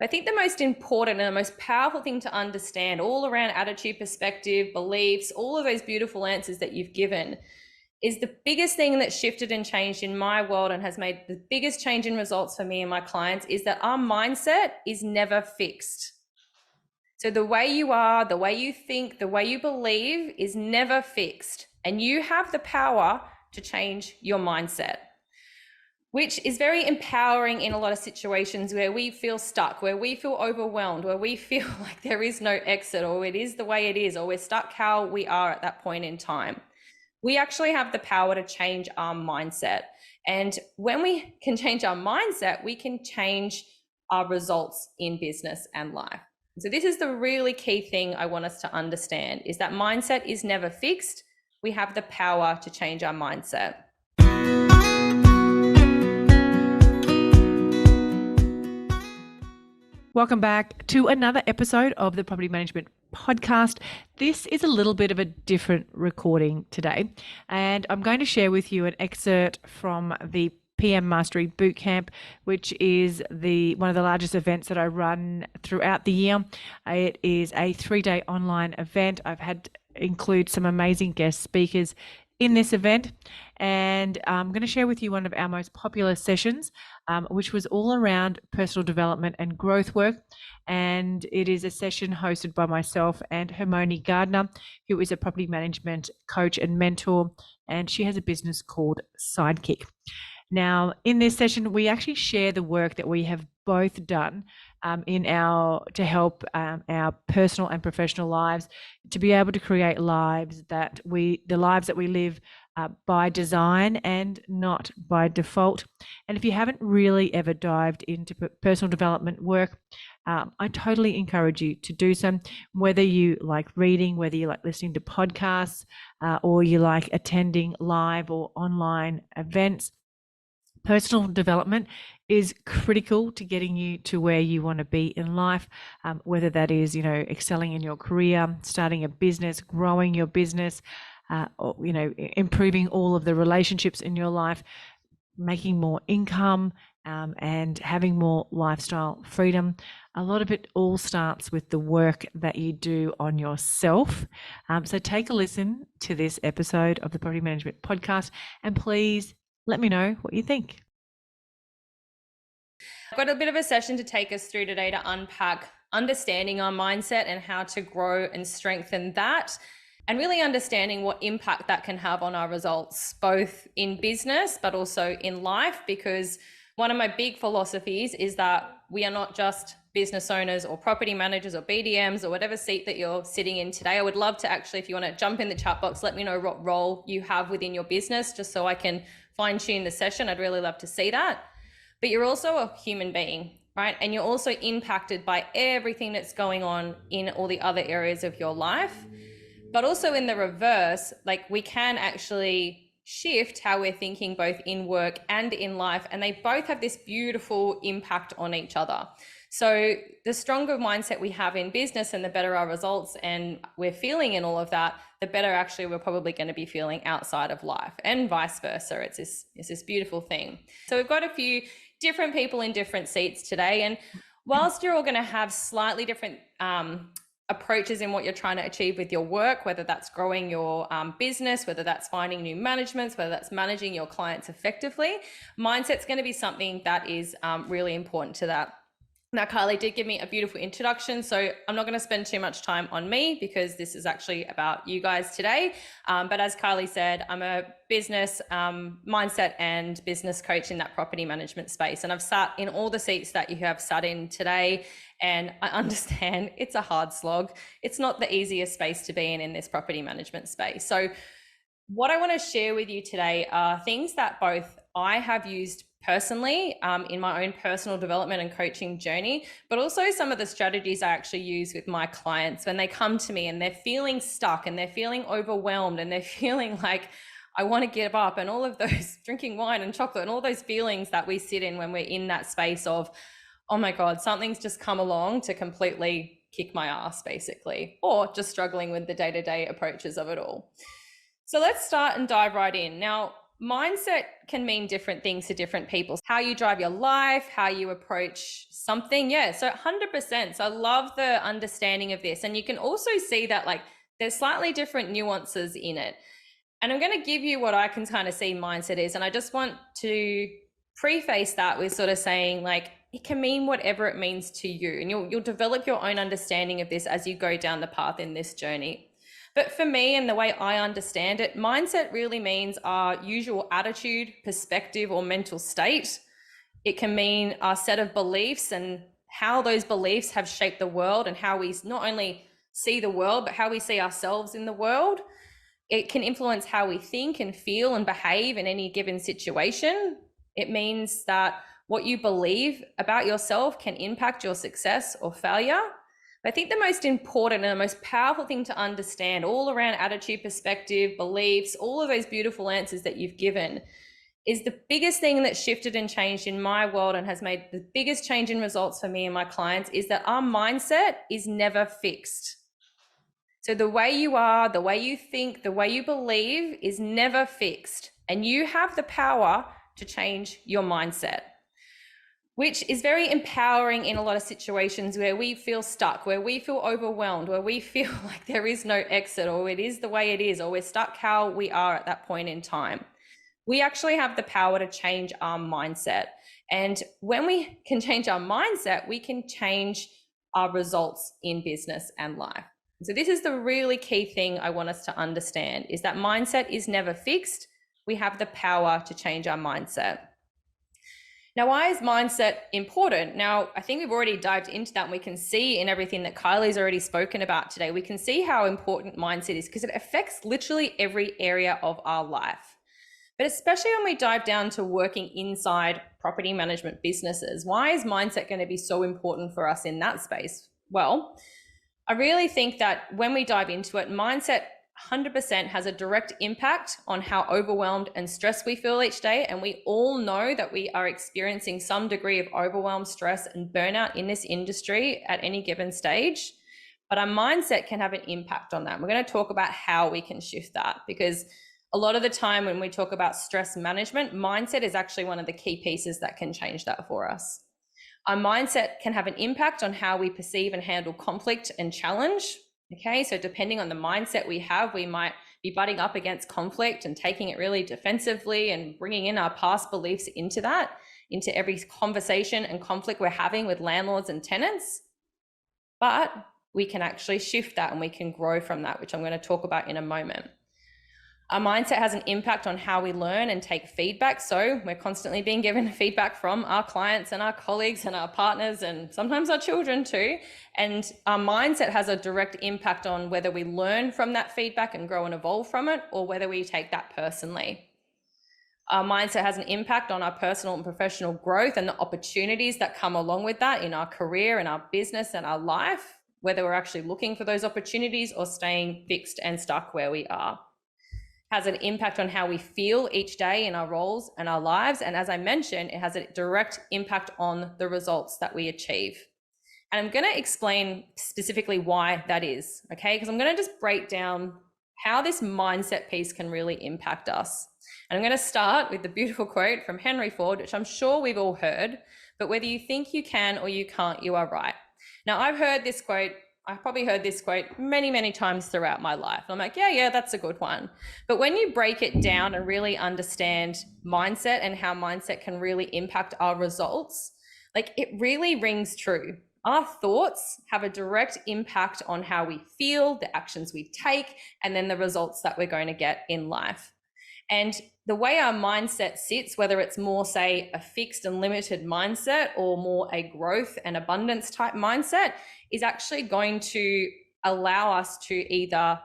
I think the most important and the most powerful thing to understand all around attitude, perspective, beliefs, all of those beautiful answers that you've given is the biggest thing that shifted and changed in my world and has made the biggest change in results for me and my clients is that our mindset is never fixed. So the way you are, the way you think, the way you believe is never fixed. And you have the power to change your mindset, which is very empowering in a lot of situations where we feel stuck, where we feel overwhelmed, where we feel like there is no exit, or it is the way it is, or we're stuck how we are at that point in time. We actually have the power to change our mindset. And when we can change our mindset, we can change our results in business and life. So this is the really key thing I want us to understand, is that mindset is never fixed. We have the power to change our mindset. Welcome back to another episode of the Property Management Podcast. This is a little bit of a different recording today, and I'm going to share with you an excerpt from the PM Mastery Bootcamp, which is one of the largest events that I run throughout the year. It is a 3-day online event. I've had include some amazing guest speakers in this event, and I'm going to share with you one of our most popular sessions, which was all around personal development and growth work. And it is a session hosted by myself and Hermione Gardiner, who is a property management coach and mentor, and she has a business called Sidekick. Now, in this session, we actually share the work that we have both done to help our personal and professional lives to be able to create the lives that we live by design and not by default. And if you haven't really ever dived into personal development work, I totally encourage you to do so, whether you like reading, whether you like listening to podcasts, or you like attending live or online events. Personal development is critical to getting you to where you want to be in life, whether that is, excelling in your career, starting a business, growing your business, or, improving all of the relationships in your life, making more income, and having more lifestyle freedom. A lot of it all starts with the work that you do on yourself. So take a listen to this episode of the Property Management Podcast, and please let me know what you think. I've got a bit of a session to take us through today to unpack understanding our mindset and how to grow and strengthen that, and really understanding what impact that can have on our results, both in business, but also in life, because one of my big philosophies is that we are not just business owners or property managers or BDMs or whatever seat that you're sitting in today. I would love to actually, if you want to jump in the chat box, let me know what role you have within your business, just so I can fine tune the session. I'd really love to see that. But you're also a human being, right? And you're also impacted by everything that's going on in all the other areas of your life. But also in the reverse, like we can actually shift how we're thinking both in work and in life, and they both have this beautiful impact on each other. So the stronger mindset we have in business and the better our results and we're feeling in all of that, the better actually we're probably going to be feeling outside of life, and vice versa. It's this beautiful thing. So we've got a few different people in different seats today, and whilst you're all going to have slightly different approaches in what you're trying to achieve with your work, whether that's growing your business, whether that's finding new managements, whether that's managing your clients effectively, mindset's going to be something that is really important to that. Now, Kylie did give me a beautiful introduction, so I'm not going to spend too much time on me because this is actually about you guys today. But as Kylie said, I'm a business mindset and business coach in that property management space. And I've sat in all the seats that you have sat in today, and I understand it's a hard slog. It's not the easiest space to be in this property management space. So what I want to share with you today are things that both I have used personally in my own personal development and coaching journey, but also some of the strategies I actually use with my clients when they come to me and they're feeling stuck and they're feeling overwhelmed and they're feeling like I want to give up, and all of those drinking wine and chocolate and all those feelings that we sit in when we're in that space of, oh my God, something's just come along to completely kick my ass basically, or just struggling with the day-to-day approaches of it all. So let's start and dive right in. Now, mindset can mean different things to different people. How you drive your life, how you approach something. Yeah, so 100%. So I love the understanding of this. And you can also see that like there's slightly different nuances in it. And I'm going to give you what I can kind of see mindset is. And I just want to preface that with sort of saying like, it can mean whatever it means to you. And you'll develop your own understanding of this as you go down the path in this journey. But for me and the way I understand it, mindset really means our usual attitude, perspective, or mental state. It can mean our set of beliefs and how those beliefs have shaped the world and how we not only see the world, but how we see ourselves in the world. It can influence how we think and feel and behave in any given situation. It means that what you believe about yourself can impact your success or failure. But I think the most important and the most powerful thing to understand all around attitude, perspective, beliefs, all of those beautiful answers that you've given is the biggest thing that shifted and changed in my world and has made the biggest change in results for me and my clients is that our mindset is never fixed. So the way you are, the way you think, the way you believe is never fixed. And you have the power to change your mindset, which is very empowering in a lot of situations where we feel stuck, where we feel overwhelmed, where we feel like there is no exit, or it is the way it is, or we're stuck how we are at that point in time. We actually have the power to change our mindset. And when we can change our mindset, we can change our results in business and life. So this is the really key thing I want us to understand is that mindset is never fixed. We have the power to change our mindset. Now, why is mindset important? Now, I think we've already dived into that and we can see in everything that Kylie's already spoken about today, we can see how important mindset is because it affects literally every area of our life. But especially when we dive down to working inside property management businesses, why is mindset going to be so important for us in that space? Well, I really think that when we dive into it, mindset 100% has a direct impact on how overwhelmed and stressed we feel each day. And we all know that we are experiencing some degree of overwhelm, stress, and burnout in this industry at any given stage. But our mindset can have an impact on that. We're going to talk about how we can shift that because a lot of the time when we talk about stress management, mindset is actually one of the key pieces that can change that for us. Our mindset can have an impact on how we perceive and handle conflict and challenge. Okay, so depending on the mindset we have, we might be butting up against conflict and taking it really defensively and bringing in our past beliefs into that, into every conversation and conflict we're having with landlords and tenants. But we can actually shift that and we can grow from that, which I'm going to talk about in a moment. Our mindset has an impact on how we learn and take feedback. So we're constantly being given feedback from our clients and our colleagues and our partners and sometimes our children too. And our mindset has a direct impact on whether we learn from that feedback and grow and evolve from it or whether we take that personally. Our mindset has an impact on our personal and professional growth and the opportunities that come along with that in our career and our business and our life, whether we're actually looking for those opportunities or staying fixed and stuck where we are. Has an impact on how we feel each day in our roles and our lives. And as I mentioned, it has a direct impact on the results that we achieve. And I'm going to explain specifically why that is, okay? Because I'm going to just break down how this mindset piece can really impact us. And I'm going to start with the beautiful quote from Henry Ford, which I'm sure we've all heard, but whether you think you can or you can't, you are right. Now, I've probably heard this quote many, many times throughout my life. And I'm like, yeah, that's a good one. But when you break it down and really understand mindset and how mindset can really impact our results, like it really rings true. Our thoughts have a direct impact on how we feel, the actions we take, and then the results that we're going to get in life. And the way our mindset sits, whether it's more, say, a fixed and limited mindset or more a growth and abundance type mindset, is actually going to allow us to either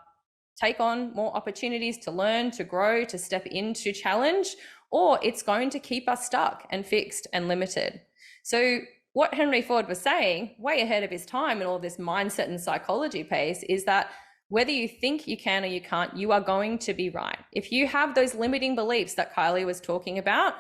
take on more opportunities to learn, to grow, to step into challenge, or it's going to keep us stuck and fixed and limited. So what Henry Ford was saying, way ahead of his time in all this mindset and psychology piece, is that whether you think you can or you can't, you are going to be right. If you have those limiting beliefs that Kylie was talking about,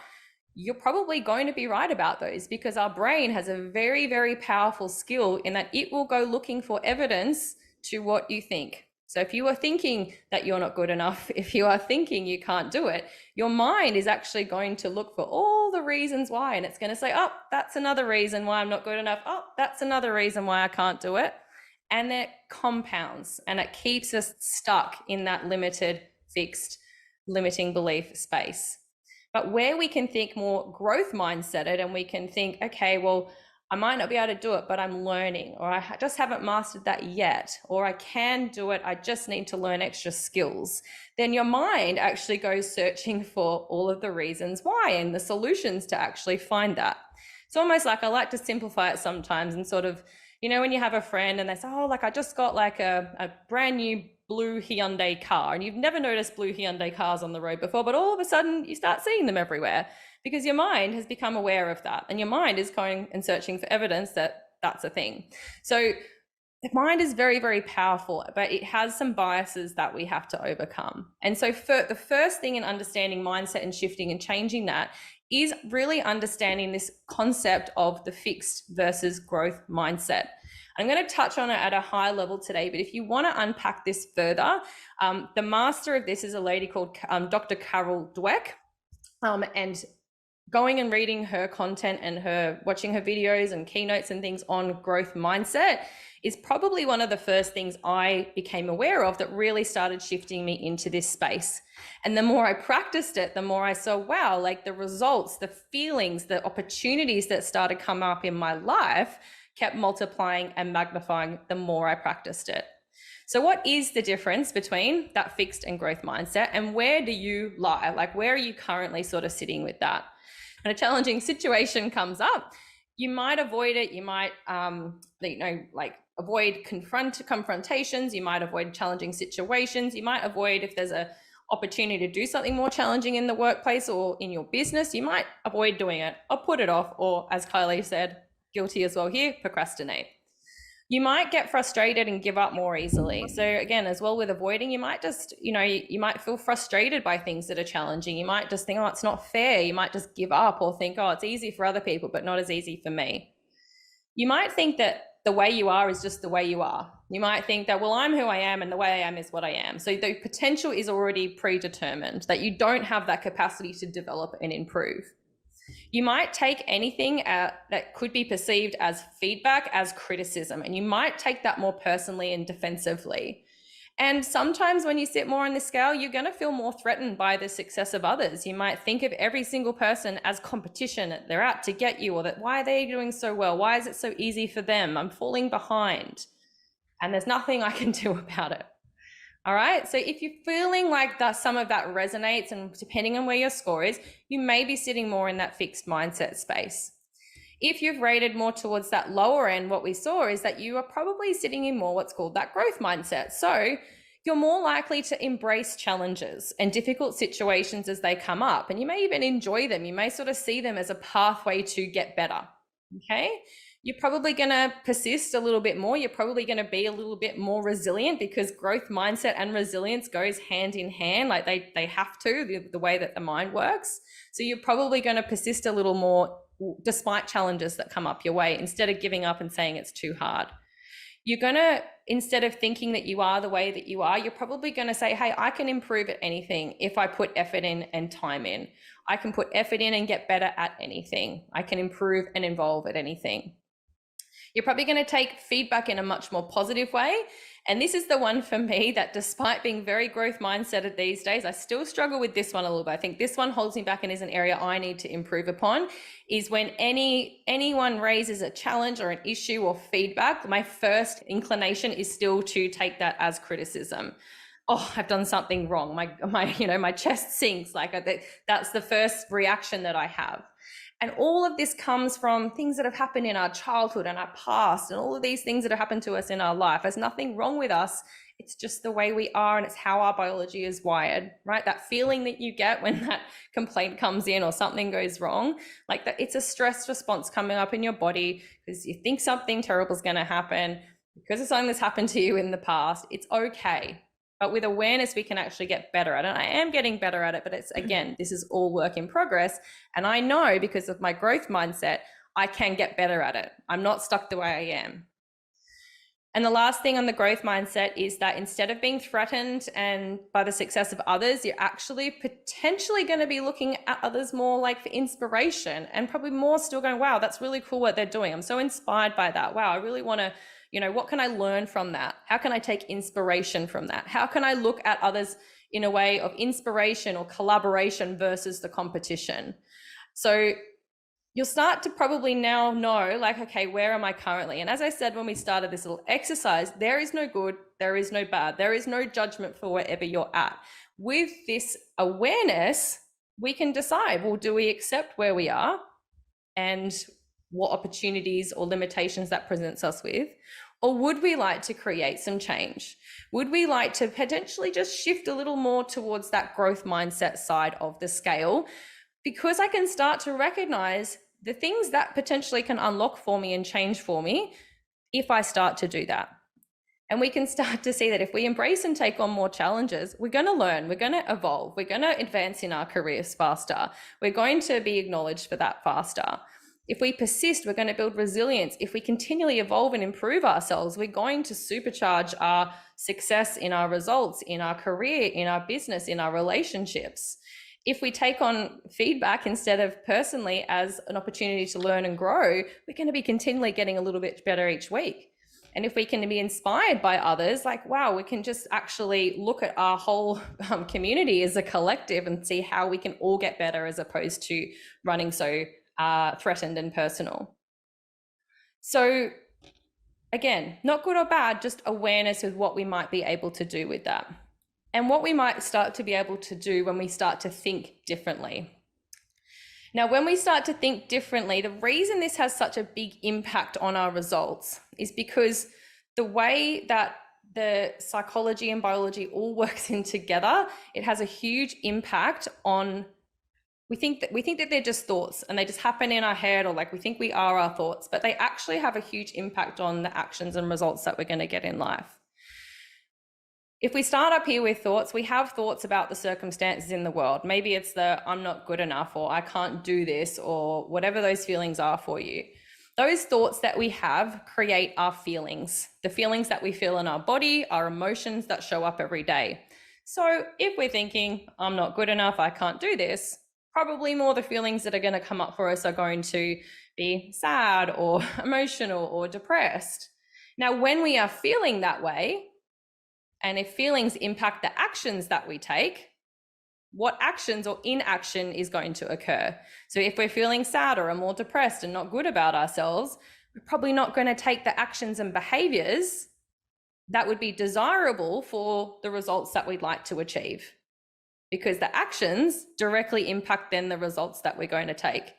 you're probably going to be right about those because our brain has a very, very powerful skill in that it will go looking for evidence to what you think. So if you are thinking that you're not good enough, if you are thinking you can't do it, your mind is actually going to look for all the reasons why. And it's going to say, oh, that's another reason why I'm not good enough. Oh, that's another reason why I can't do it. And it compounds and it keeps us stuck in that limited, fixed, limiting belief space. But where we can think more growth mindseted and we can think, okay, well, I might not be able to do it, but I'm learning, or I just haven't mastered that yet, or I can do it, I just need to learn extra skills. Then your mind actually goes searching for all of the reasons why and the solutions to actually find that. It's almost like I like to simplify it sometimes and sort of, you know, when you have a friend and they say, oh, like I just got like a brand new blue Hyundai car, and you've never noticed blue Hyundai cars on the road before, but all of a sudden you start seeing them everywhere because your mind has become aware of that, and your mind is going and searching for evidence that that's a thing. So the mind is very, very powerful, but it has some biases that we have to overcome. And so for the first thing in understanding mindset and shifting and changing that is really understanding this concept of the fixed versus growth mindset. I'm going to touch on it at a high level today, but if you want to unpack this further, the master of this is a lady called Dr. Carol Dweck, and going and reading her content and watching her videos and keynotes and things on growth mindset is probably one of the first things I became aware of that really started shifting me into this space. And the more I practiced it, the more I saw, wow, like the results, the feelings, the opportunities that started coming up in my life kept multiplying and magnifying the more I practiced it. So what is the difference between that fixed and growth mindset, and where do you lie? Like, where are you currently sort of sitting with that? When a challenging situation comes up, you might avoid it. You might, avoid confrontations. You might avoid challenging situations. You might avoid, if there's a opportunity to do something more challenging in the workplace or in your business, you might avoid doing it or put it off, or as Kylie said, guilty as well here, procrastinate. You might get frustrated and give up more easily. So again, as well with avoiding, you might just, you might feel frustrated by things that are challenging. You might just think, oh, it's not fair. You might just give up, or think, oh, it's easy for other people, but not as easy for me. You might think that the way you are is just the way you are. You might think that, well, I'm who I am and the way I am is what I am. So the potential is already predetermined, that you don't have that capacity to develop and improve. You might take anything that could be perceived as feedback as criticism, and you might take that more personally and defensively. And sometimes when you sit more on the scale, you're going to feel more threatened by the success of others. You might think of every single person as competition. They're out to get you, or that why are they doing so well? Why is it so easy for them? I'm falling behind, and there's nothing I can do about it. All right. So if you're feeling like that, some of that resonates, and depending on where your score is, you may be sitting more in that fixed mindset space. If you've rated more towards that lower end, what we saw is that you are probably sitting in more what's called that growth mindset. So you're more likely to embrace challenges and difficult situations as they come up, and you may even enjoy them. You may sort of see them as a pathway to get better. Okay. You're probably going to persist a little bit more. You're probably going to be a little bit more resilient, because growth mindset and resilience goes hand in hand. Like they have to, the way that the mind works. So you're probably going to persist a little more despite challenges that come up your way, instead of giving up and saying it's too hard. You're going to, instead of thinking that you are the way that you are, you're probably going to say, hey, I can improve at anything if I put effort in and time in. I can put effort in and get better at anything. I can improve and evolve at anything. You're probably going to take feedback in a much more positive way. And this is the one for me that, despite being very growth mindset these days, I still struggle with this one a little bit. I think this one holds me back and is an area I need to improve upon, is when anyone raises a challenge or an issue or feedback, my first inclination is still to take that as criticism. Oh, I've done something wrong. My chest sinks. That's the first reaction that I have. And all of this comes from things that have happened in our childhood and our past, and all of these things that have happened to us in our life. There's nothing wrong with us. It's just the way we are, and it's how our biology is wired, right? That feeling that you get when that complaint comes in or something goes wrong, like that, it's a stress response coming up in your body because you think something terrible is going to happen because of something that's happened to you in the past. It's okay. But with awareness, we can actually get better at it. And I am getting better at it, but it's, again, this is all work in progress. And I know, because of my growth mindset, I can get better at it. I'm not stuck the way I am. And the last thing on the growth mindset is that instead of being threatened and by the success of others, you're actually potentially going to be looking at others more like for inspiration, and probably more still going, wow, that's really cool what they're doing. I'm so inspired by that. Wow, I really want to, what can I learn from that? How can I take inspiration from that? How can I look at others in a way of inspiration or collaboration versus the competition? So you'll start to probably now know, like, okay, where am I currently? And as I said when we started this little exercise, there is no good, there is no bad, there is no judgment for wherever you're at. With this awareness, we can decide, well, do we accept where we are and what opportunities or limitations that presents us with? Or would we like to create some change? Would we like to potentially just shift a little more towards that growth mindset side of the scale? Because I can start to recognize the things that potentially can unlock for me and change for me if I start to do that. And we can start to see that if we embrace and take on more challenges, we're going to learn, we're going to evolve, we're going to advance in our careers faster. We're going to be acknowledged for that faster. If we persist, we're going to build resilience. If we continually evolve and improve ourselves, we're going to supercharge our success in our results, in our career, in our business, in our relationships. If we take on feedback instead of personally as an opportunity to learn and grow, we're going to be continually getting a little bit better each week. And if we can be inspired by others, like, wow, we can just actually look at our whole community as a collective and see how we can all get better, as opposed to running so threatened and personal. So again, not good or bad, just awareness of what we might be able to do with that. And what we might start to be able to do when we start to think differently. Now, when we start to think differently, the reason this has such a big impact on our results is because the way that the psychology and biology all works in together, it has a huge impact on, we think that they're just thoughts and they just happen in our head, or like we think we are our thoughts, but they actually have a huge impact on the actions and results that we're going to get in life. If we start up here with thoughts, we have thoughts about the circumstances in the world. Maybe it's the I'm not good enough, or I can't do this, or whatever those feelings are for you. Those thoughts that we have create our feelings, the feelings that we feel in our body, our emotions that show up every day. So if we're thinking I'm not good enough, I can't do this, probably more the feelings that are going to come up for us are going to be sad or emotional or depressed. Now, when we are feeling that way, and if feelings impact the actions that we take, what actions or inaction is going to occur? So if we're feeling sad or more depressed and not good about ourselves, we're probably not going to take the actions and behaviors that would be desirable for the results that we'd like to achieve, because the actions directly impact then the results that we're going to take.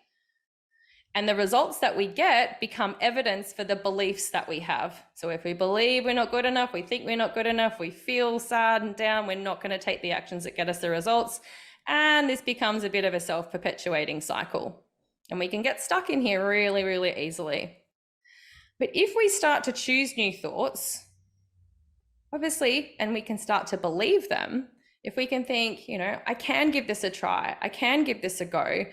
And the results that we get become evidence for the beliefs that we have. So if we believe we're not good enough, we think we're not good enough, we feel sad and down, we're not going to take the actions that get us the results. And this becomes a bit of a self-perpetuating cycle. And we can get stuck in here really, really easily. But if we start to choose new thoughts, obviously, and we can start to believe them, if we can think, I can give this a try, I can give this a go,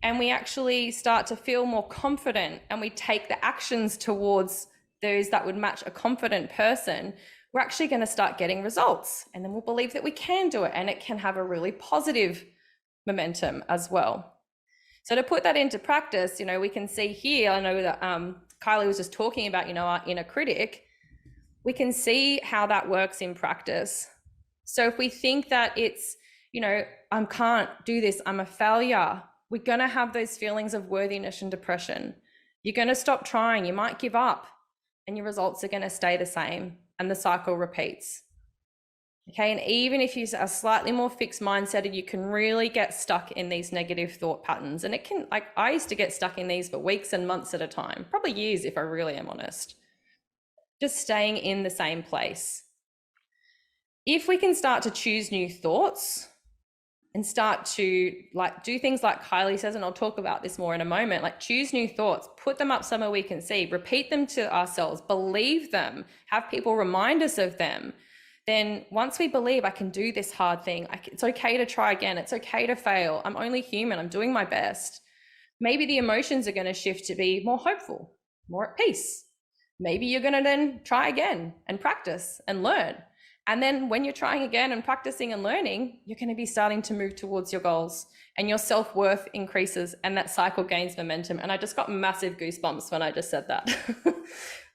and we actually start to feel more confident and we take the actions towards those that would match a confident person, we're actually going to start getting results. And then we'll believe that we can do it, and it can have a really positive momentum as well. So to put that into practice, we can see here, I know that Kylie was just talking about, our inner critic. We can see how that works in practice. So if we think that it's, I can't do this, I'm a failure, we're going to have those feelings of worthiness and depression. You're going to stop trying, you might give up, and your results are going to stay the same, and the cycle repeats. Okay, and even if you are slightly more fixed mindset, you can really get stuck in these negative thought patterns. And it can, I used to get stuck in these for weeks and months at a time, probably years if I really am honest, just staying in the same place. If we can start to choose new thoughts, and start to do things like Kylie says, and I'll talk about this more in a moment, choose new thoughts, put them up somewhere we can see, repeat them to ourselves, believe them, have people remind us of them. Then once we believe I can do this hard thing, it's okay to try again, it's okay to fail, I'm only human, I'm doing my best. Maybe the emotions are going to shift to be more hopeful, more at peace. maybe you're going to then try again and practice and learn. And then when you're trying again and practicing and learning, you're going to be starting to move towards your goals, and your self-worth increases, and that cycle gains momentum. And I just got massive goosebumps when I just said that.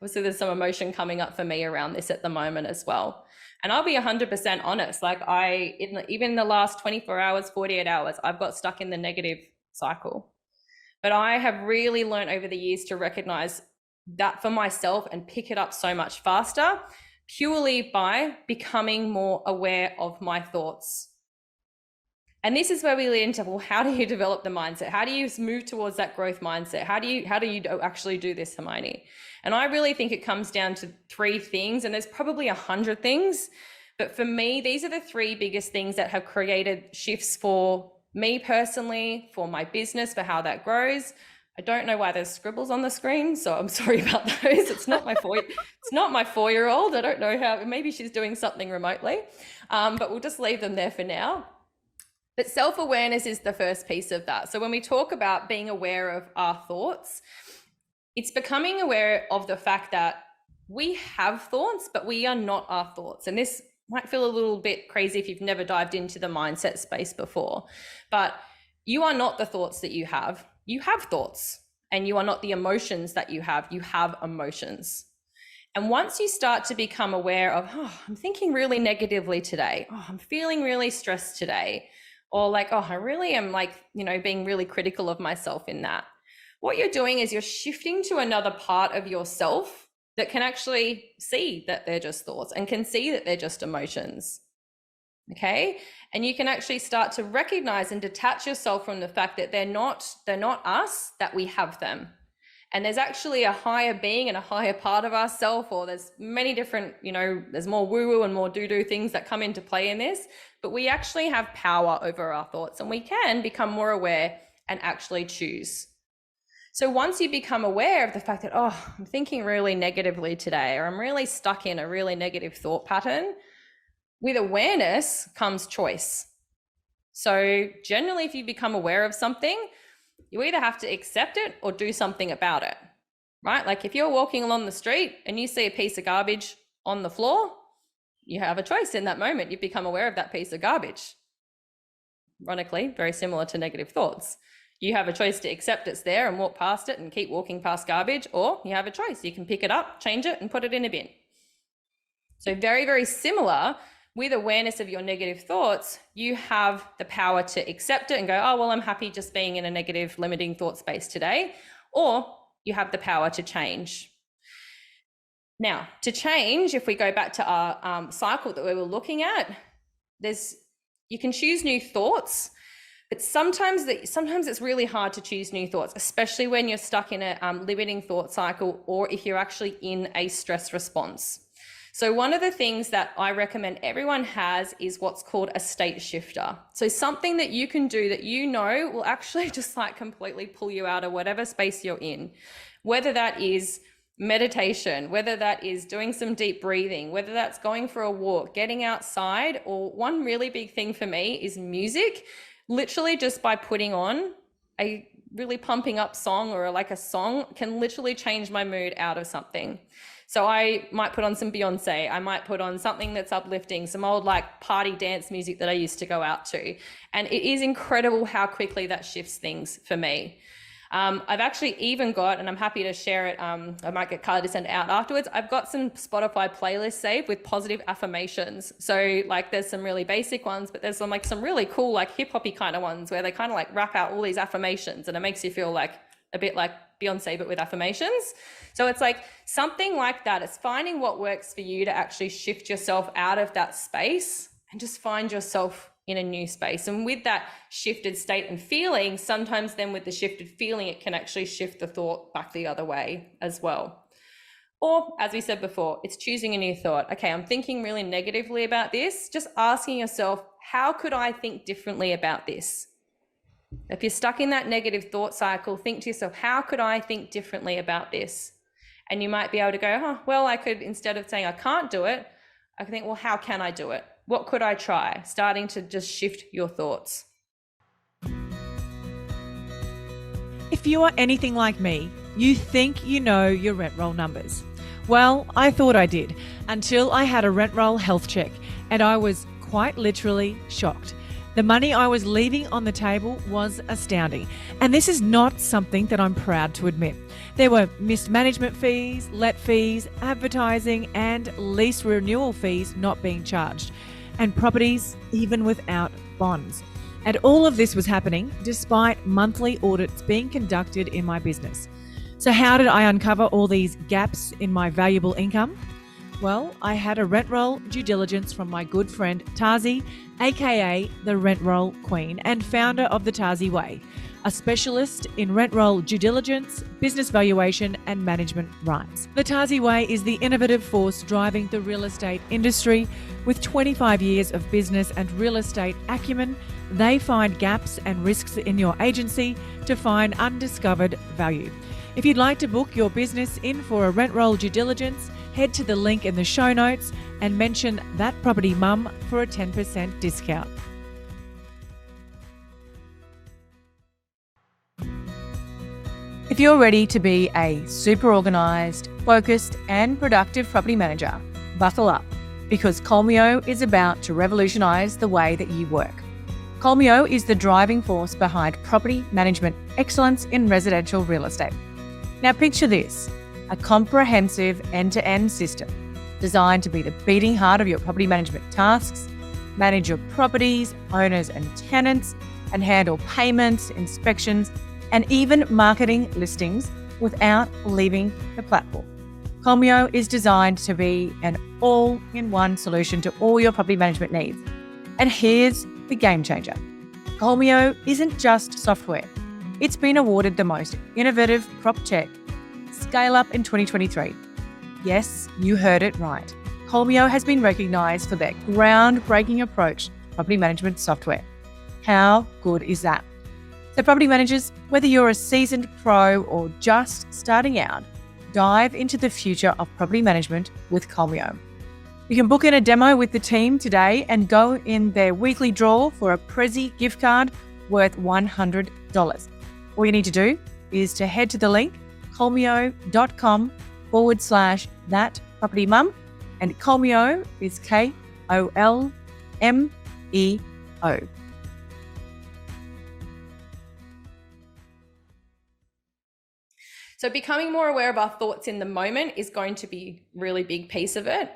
Obviously, there's some emotion coming up for me around this at the moment as well. And I'll be 100% honest. Like even in the last 24 hours, 48 hours, I've got stuck in the negative cycle. But I have really learned over the years to recognize that for myself and pick it up so much faster, purely by becoming more aware of my thoughts. And this is where we lead into, well, how do you develop the mindset? How do you move towards that growth mindset? How do you actually do this, Hermione? And I really think it comes down to 3 things, and there's probably 100 things, but for me, these are the 3 biggest things that have created shifts for me personally, for my business, for how that grows. I don't know why there's scribbles on the screen, so I'm sorry about those. It's not my 4-year-old. I don't know how, maybe she's doing something remotely, but we'll just leave them there for now. But self-awareness is the first piece of that. So when we talk about being aware of our thoughts, it's becoming aware of the fact that we have thoughts, but we are not our thoughts. And this might feel a little bit crazy if you've never dived into the mindset space before, but you are not the thoughts that you have. You have thoughts, and you are not the emotions that you have emotions. And once you start to become aware of, oh, I'm thinking really negatively today. Oh, I'm feeling really stressed today. Or like, oh, I really am being really critical of myself in that. What you're doing is you're shifting to another part of yourself that can actually see that they're just thoughts and can see that they're just emotions. Okay. And you can actually start to recognize and detach yourself from the fact that they're not us, that we have them. And there's actually a higher being and a higher part of ourself, or there's many different, there's more woo-woo and more doo-doo things that come into play in this, but we actually have power over our thoughts, and we can become more aware and actually choose. So once you become aware of the fact that, oh, I'm thinking really negatively today, or I'm really stuck in a really negative thought pattern, with awareness comes choice. So generally, if you become aware of something, you either have to accept it or do something about it, right? Like if you're walking along the street and you see a piece of garbage on the floor, you have a choice in that moment. You become aware of that piece of garbage. Ironically, very similar to negative thoughts. You have a choice to accept it's there and walk past it and keep walking past garbage, or you have a choice. You can pick it up, change it, and put it in a bin. So very, very similar. With awareness of your negative thoughts, you have the power to accept it and go, oh, well, I'm happy just being in a negative limiting thought space today. Or you have the power to change. Now, to change, if we go back to our cycle that we were looking at, you can choose new thoughts, but sometimes it's really hard to choose new thoughts, especially when you're stuck in a limiting thought cycle, or if you're actually in a stress response. So one of the things that I recommend everyone has is what's called a state shifter. So something that you can do that will actually just completely pull you out of whatever space you're in, whether that is meditation, whether that is doing some deep breathing, whether that's going for a walk, getting outside, or one really big thing for me is music. Literally just by putting on a really pumping up song, or like a song, can literally change my mood out of something. So I might put on some Beyonce, I might put on something that's uplifting, some old party dance music that I used to go out to. And it is incredible how quickly that shifts things for me. I've actually even got, and I'm happy to share it, I might get Carla to send it out afterwards, I've got some Spotify playlists saved with positive affirmations. So there's some really basic ones, but there's some really cool hip hoppy kind of ones where they kind of rap out all these affirmations, and it makes you feel a bit like Beyonce, but with affirmations. So it's something like that. It's finding what works for you to actually shift yourself out of that space and just find yourself in a new space. And with that shifted state and feeling, sometimes then with the shifted feeling, it can actually shift the thought back the other way as well. Or as we said before, it's choosing a new thought. Okay, I'm thinking really negatively about this. Just asking yourself, how could I think differently about this? If you're stuck in that negative thought cycle, think to yourself, how could I think differently about this? And you might be able to go, oh, well, I could, instead of saying I can't do it, I can think, well, how can I do it? What could I try? Starting to just shift your thoughts. If you are anything like me, you think you know your rent roll numbers. Well, I thought I did until I had a rent roll health check, and I was quite literally shocked. The money I was leaving on the table was astounding, and this is not something that I'm proud to admit. There were missed management fees, let fees, advertising, and lease renewal fees not being charged, and properties even without bonds. And all of this was happening despite monthly audits being conducted in my business. So how did I uncover all these gaps in my valuable income? Well, I had a rent roll due diligence from my good friend Tazi, aka the Rent Roll Queen and founder of the Tazi Way, a specialist in rent roll due diligence, business valuation, and management rights. The Tazi Way is the innovative force driving the real estate industry. With 25 years of business and real estate acumen, they find gaps and risks in your agency to find undiscovered value. If you'd like to book your business in for a rent roll due diligence, head to the link in the show notes and mention That Property Mum for a 10% discount. If you're ready to be a super organised, focused and productive property manager, buckle up, because Colmio is about to revolutionise the way that you work. Colmio is the driving force behind property management excellence in residential real estate. Now picture this, a comprehensive end-to-end system designed to be the beating heart of your property management tasks, manage your properties, owners and tenants, and handle payments, inspections, and even marketing listings without leaving the platform. Colmio is designed to be an all-in-one solution to all your property management needs. And here's the game changer. Colmio isn't just software. It's been awarded the most innovative PropTech Scale Up in 2023. Yes, you heard it right. Colmio has been recognised for their groundbreaking approach to property management software. How good is that? So property managers, whether you're a seasoned pro or just starting out, dive into the future of property management with Colmio. You can book in a demo with the team today and go in their weekly draw for a Prezi gift card worth $100. All you need to do is to head to the link colmio.com/thatpropertymum, and Colmio is Kolmeo. So becoming more aware of our thoughts in the moment is going to be a really big piece of it.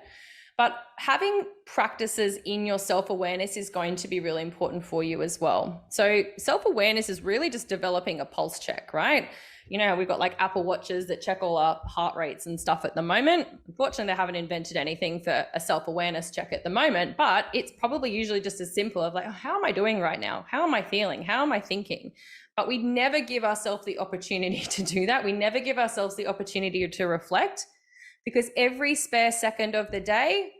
But having practices in your self-awareness is going to be really important for you as well. So self-awareness is really just developing a pulse check, right? You know, we've got like Apple Watches that check all our heart rates and stuff at the moment. Unfortunately, they haven't invented anything for a self-awareness check at the moment, but it's probably usually just as simple of like, oh, how am I doing right now? How am I feeling? How am I thinking? But we never give ourselves the opportunity to do that. We never give ourselves the opportunity to reflect, because every spare second of the day,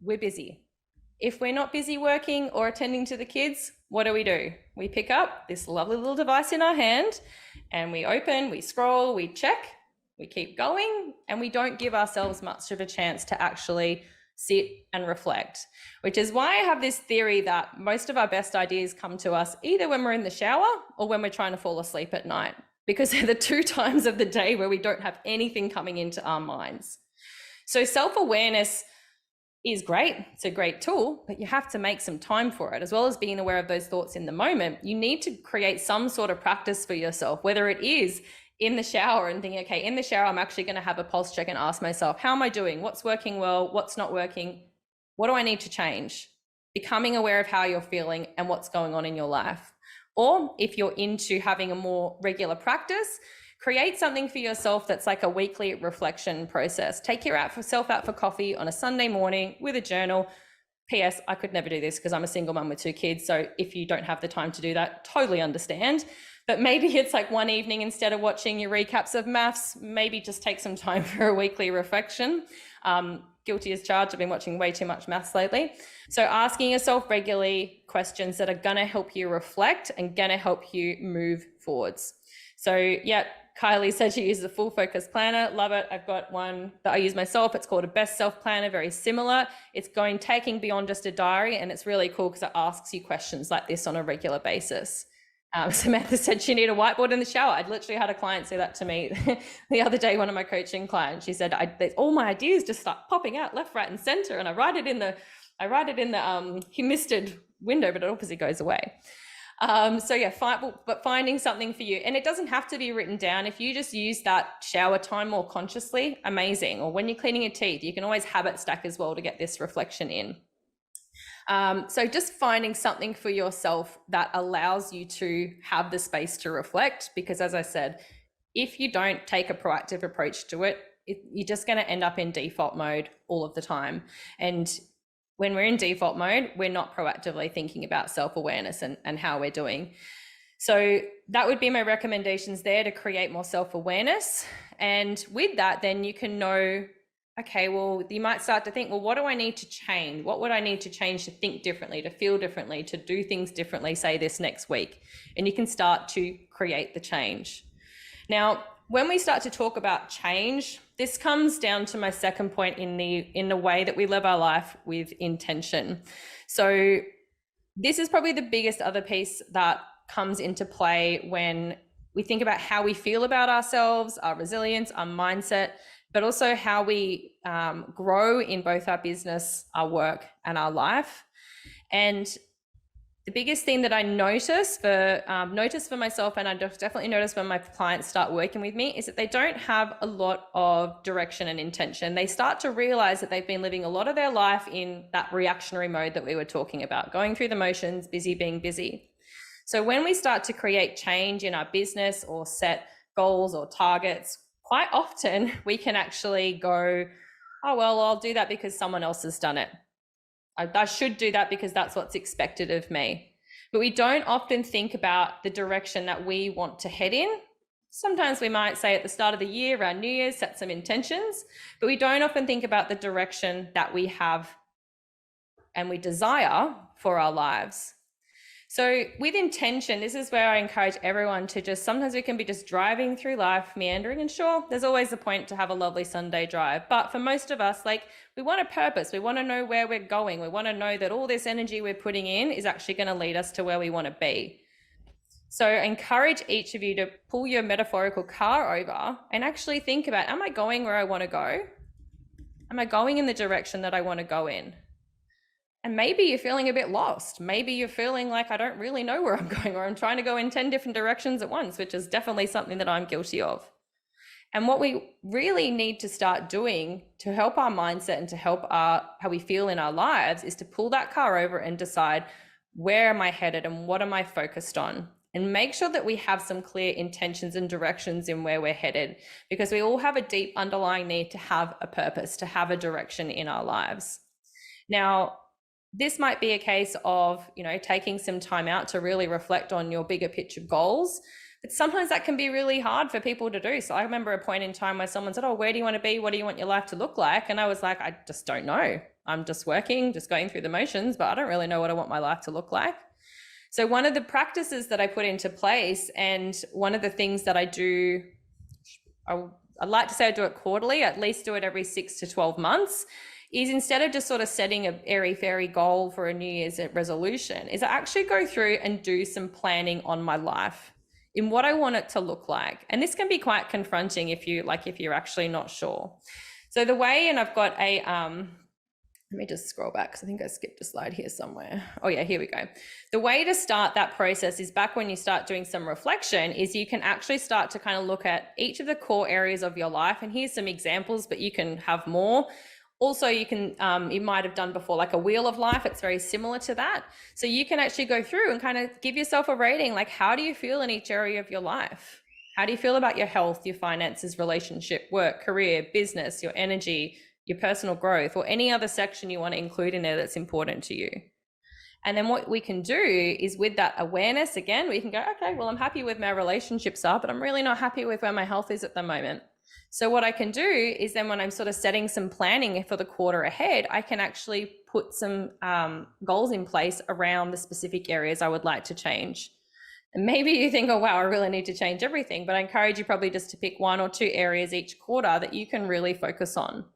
we're busy. If we're not busy working or attending to the kids, what do? We pick up this lovely little device in our hand and we open, we scroll, we check, we keep going, and we don't give ourselves much of a chance to actually sit and reflect, which is why I have this theory that most of our best ideas come to us either when we're in the shower or when we're trying to fall asleep at night, because they're the two times of the day where we don't have anything coming into our minds. So self-awareness is great. It's a great tool, but you have to make some time for it. As well as being aware of those thoughts in the moment, you need to create some sort of practice for yourself, whether it is in the shower and thinking, okay, in the shower, I'm actually going to have a pulse check and ask myself, how am I doing? What's working well? What's not working? What do I need to change? Becoming aware of how you're feeling and what's going on in your life. Or if you're into having a more regular practice, create something for yourself that's like a weekly reflection process. Take yourself out for coffee on a Sunday morning with a journal. P.S. I could never do this because I'm a single mum with 2 kids. So if you don't have the time to do that, totally understand. But maybe it's like one evening, instead of watching your recaps of maths, maybe just take some time for a weekly reflection. Guilty as charged. I've been watching way too much maths lately. So asking yourself regularly questions that are going to help you reflect and going to help you move forwards. So yeah, Kylie said she uses a full focus planner. Love it. I've got one that I use myself. It's called a best self planner, very similar. It's taking beyond just a diary, and it's really cool because it asks you questions like this on a regular basis. Samantha said she needed a whiteboard in the shower. I'd literally had a client say that to me the other day, one of my coaching clients. She said, all my ideas just start popping out left, right, and center. And I write it in the misted window, but it obviously goes away. So yeah, but finding something for you, and it doesn't have to be written down. If you just use that shower time more consciously, amazing. Or when you're cleaning your teeth, you can always habit stack as well to get this reflection in. So just finding something for yourself that allows you to have the space to reflect, because as I said, if you don't take a proactive approach to it, you're just going to end up in default mode all of the time. And when we're in default mode, we're not proactively thinking about self-awareness and how we're doing. So that would be my recommendations there, to create more self-awareness. And with that, then you can know, okay, well, you might start to think, well, what do I need to change? What would I need to change to think differently, to feel differently, to do things differently, say this next week? And you can start to create the change. Now, when we start to talk about change, this comes down to my second point in the way that we live our life with intention. So this is probably the biggest other piece that comes into play when we think about how we feel about ourselves, our resilience, our mindset, but also how we grow in both our business, our work, and our life. And the biggest thing that I notice for myself, and I definitely notice when my clients start working with me, is that they don't have a lot of direction and intention. They start to realize that they've been living a lot of their life in that reactionary mode that we were talking about, going through the motions, busy being busy. So when we start to create change in our business or set goals or targets, quite often we can actually go, oh, well, I'll do that because someone else has done it. I should do that because that's what's expected of me. But we don't often think about the direction that we want to head in. Sometimes we might say at the start of the year, around New Year's, set some intentions, but we don't often think about the direction that we have and we desire for our lives. So with intention, this is where I encourage everyone to just, sometimes we can be just driving through life, meandering, and sure, there's always a point to have a lovely Sunday drive. But for most of us, like, we want a purpose. We want to know where we're going. We want to know that all this energy we're putting in is actually going to lead us to where we want to be. So I encourage each of you to pull your metaphorical car over and actually think about, am I going where I want to go? Am I going in the direction that I want to go in? And maybe you're feeling a bit lost. Maybe you're feeling like, I don't really know where I'm going, or I'm trying to go in 10 different directions at once, which is definitely something that I'm guilty of. And what we really need to start doing to help our mindset and to help how we feel in our lives is to pull that car over and decide, where am I headed and what am I focused on? And make sure that we have some clear intentions and directions in where we're headed, because we all have a deep underlying need to have a purpose, to have a direction in our lives. Now, this might be a case of, taking some time out to really reflect on your bigger picture goals. But sometimes that can be really hard for people to do. So I remember a point in time where someone said, oh, where do you want to be? What do you want your life to look like? And I was like, I just don't know. I'm just working, just going through the motions, but I don't really know what I want my life to look like. So one of the practices that I put into place, and one of the things that I do, I'd like to say I do it quarterly, at least do it every 6 to 12 months, is instead of just sort of setting a airy-fairy goal for a New Year's resolution, is I actually go through and do some planning on my life in what I want it to look like. And this can be quite confronting if you're actually not sure. So the way, and I've got a, let me just scroll back because I think I skipped a slide here somewhere. Oh yeah, here we go. The way to start that process is back when you start doing some reflection, is you can actually start to kind of look at each of the core areas of your life. And here's some examples, but you can have more. Also, you can, you might have done before, like a wheel of life. It's very similar to that. So you can actually go through and kind of give yourself a rating, like, how do you feel in each area of your life? How do you feel about your health, your finances, relationship, work, career, business, your energy, your personal growth, or any other section you want to include in there that's important to you? And then what we can do is, with that awareness, again, we can go, okay, well, I'm happy with my relationships are, but I'm really not happy with where my health is at the moment. So what I can do is then, when I'm sort of setting some planning for the quarter ahead, I can actually put some goals in place around the specific areas I would like to change. And maybe you think, oh, wow, I really need to change everything. But I encourage you probably just to pick 1 or 2 areas each quarter that you can really focus on.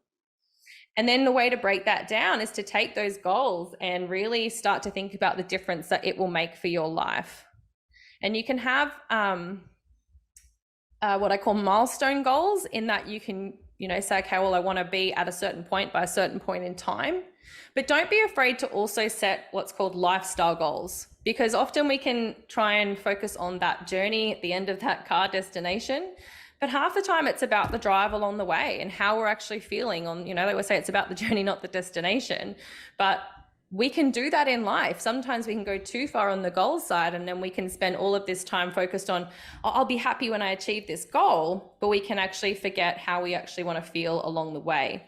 And then the way to break that down is to take those goals and really start to think about the difference that it will make for your life. And you can have what I call milestone goals, in that you can, say, okay, well, I want to be at a certain point by a certain point in time. But don't be afraid to also set what's called lifestyle goals, because often we can try and focus on that journey at the end of that car destination. But half the time it's about the drive along the way and how we're actually feeling on, they always say it's about the journey, not the destination. But we can do that in life. Sometimes we can go too far on the goal side, and then we can spend all of this time focused on, oh, I'll be happy when I achieve this goal, but we can actually forget how we actually want to feel along the way.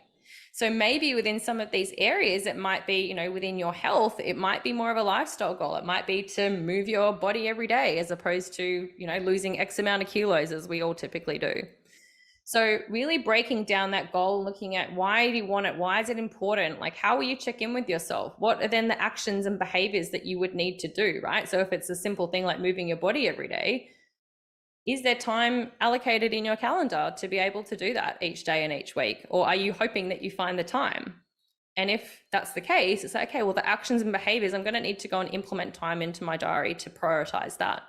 So maybe within some of these areas, it might be, within your health, it might be more of a lifestyle goal. It might be to move your body every day, as opposed to, losing X amount of kilos, as we all typically do. So really breaking down that goal, looking at why do you want it? Why is it important? Like, how will you check in with yourself? What are then the actions and behaviors that you would need to do, right? So if it's a simple thing like moving your body every day, is there time allocated in your calendar to be able to do that each day and each week? Or are you hoping that you find the time? And if that's the case, it's like, okay, well, the actions and behaviors, I'm going to need to go and implement time into my diary to prioritize that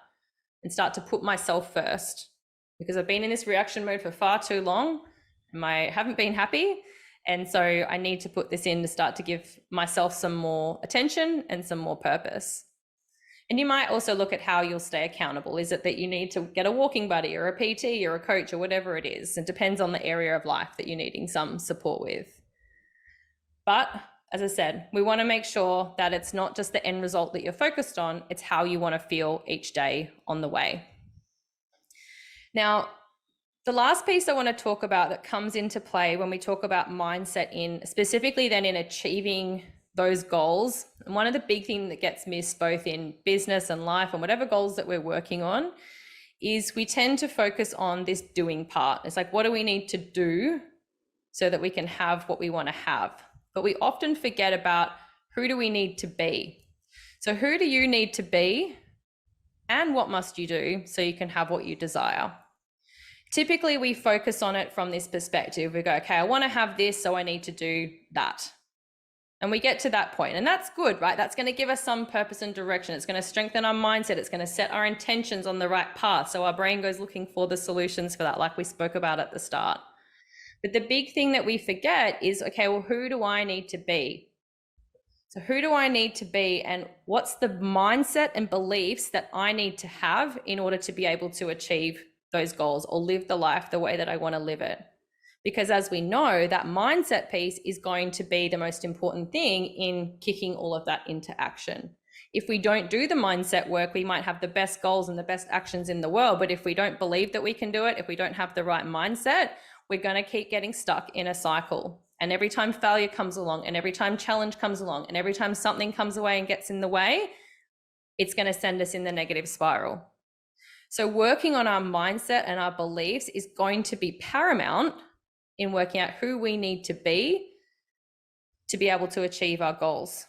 and start to put myself first. Because I've been in this reaction mode for far too long and I haven't been happy. And so I need to put this in to start to give myself some more attention and some more purpose. And you might also look at how you'll stay accountable. Is it that you need to get a walking buddy or a PT or a coach or whatever it is? It depends on the area of life that you're needing some support with. But as I said, we want to make sure that it's not just the end result that you're focused on, it's how you want to feel each day on the way. Now, the last piece I want to talk about that comes into play when we talk about mindset, in specifically then in achieving those goals, and one of the big things that gets missed both in business and life and whatever goals that we're working on, is we tend to focus on this doing part. It's like, what do we need to do so that we can have what we want to have? But we often forget about, who do we need to be? So who do you need to be? And what must you do so you can have what you desire? Typically, we focus on it from this perspective. We go, okay, I want to have this, so I need to do that. And we get to that point, and that's good, right? That's going to give us some purpose and direction. It's going to strengthen our mindset. It's going to set our intentions on the right path. So our brain goes looking for the solutions for that, like we spoke about at the start. But the big thing that we forget is, okay, well, who do I need to be? So who do I need to be, and what's the mindset and beliefs that I need to have in order to be able to achieve those goals or live the life the way that I want to live it? Because as we know, that mindset piece is going to be the most important thing in kicking all of that into action. If we don't do the mindset work, we might have the best goals and the best actions in the world, but if we don't believe that we can do it, if we don't have the right mindset, we're going to keep getting stuck in a cycle. And every time failure comes along, and every time challenge comes along, and every time something comes away and gets in the way, it's going to send us in the negative spiral. So working on our mindset and our beliefs is going to be paramount in working out who we need to be able to achieve our goals.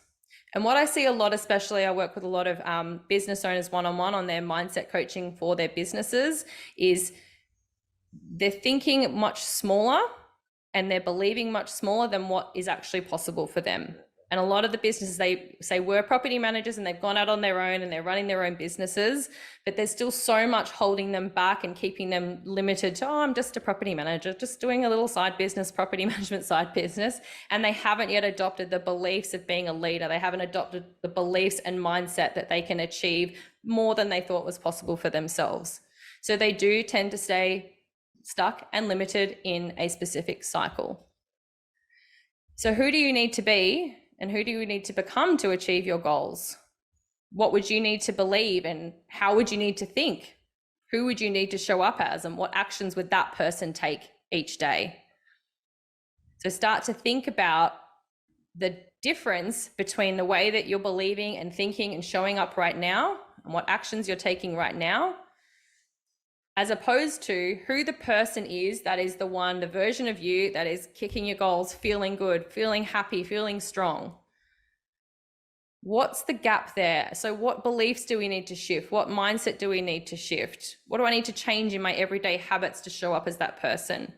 And what I see a lot, especially I work with a lot of business owners one-on-one on their mindset coaching for their businesses, is they're thinking much smaller and they're believing much smaller than what is actually possible for them. And a lot of the businesses, they say we're property managers and they've gone out on their own and they're running their own businesses, but there's still so much holding them back and keeping them limited to, oh, I'm just a property manager, just doing a little side business, property management side business. And they haven't yet adopted the beliefs of being a leader. They haven't adopted the beliefs and mindset that they can achieve more than they thought was possible for themselves. So they do tend to stay stuck and limited in a specific cycle. So who do you need to be? And who do you need to become to achieve your goals? What would you need to believe, and how would you need to think? Who would you need to show up as, and what actions would that person take each day? So start to think about the difference between the way that you're believing and thinking and showing up right now, and what actions you're taking right now, as opposed to who the person is that is the version of you that is kicking your goals, feeling good, feeling happy, feeling strong. What's the gap there? So what beliefs do we need to shift? What mindset do we need to shift? What do I need to change in my everyday habits to show up as that person?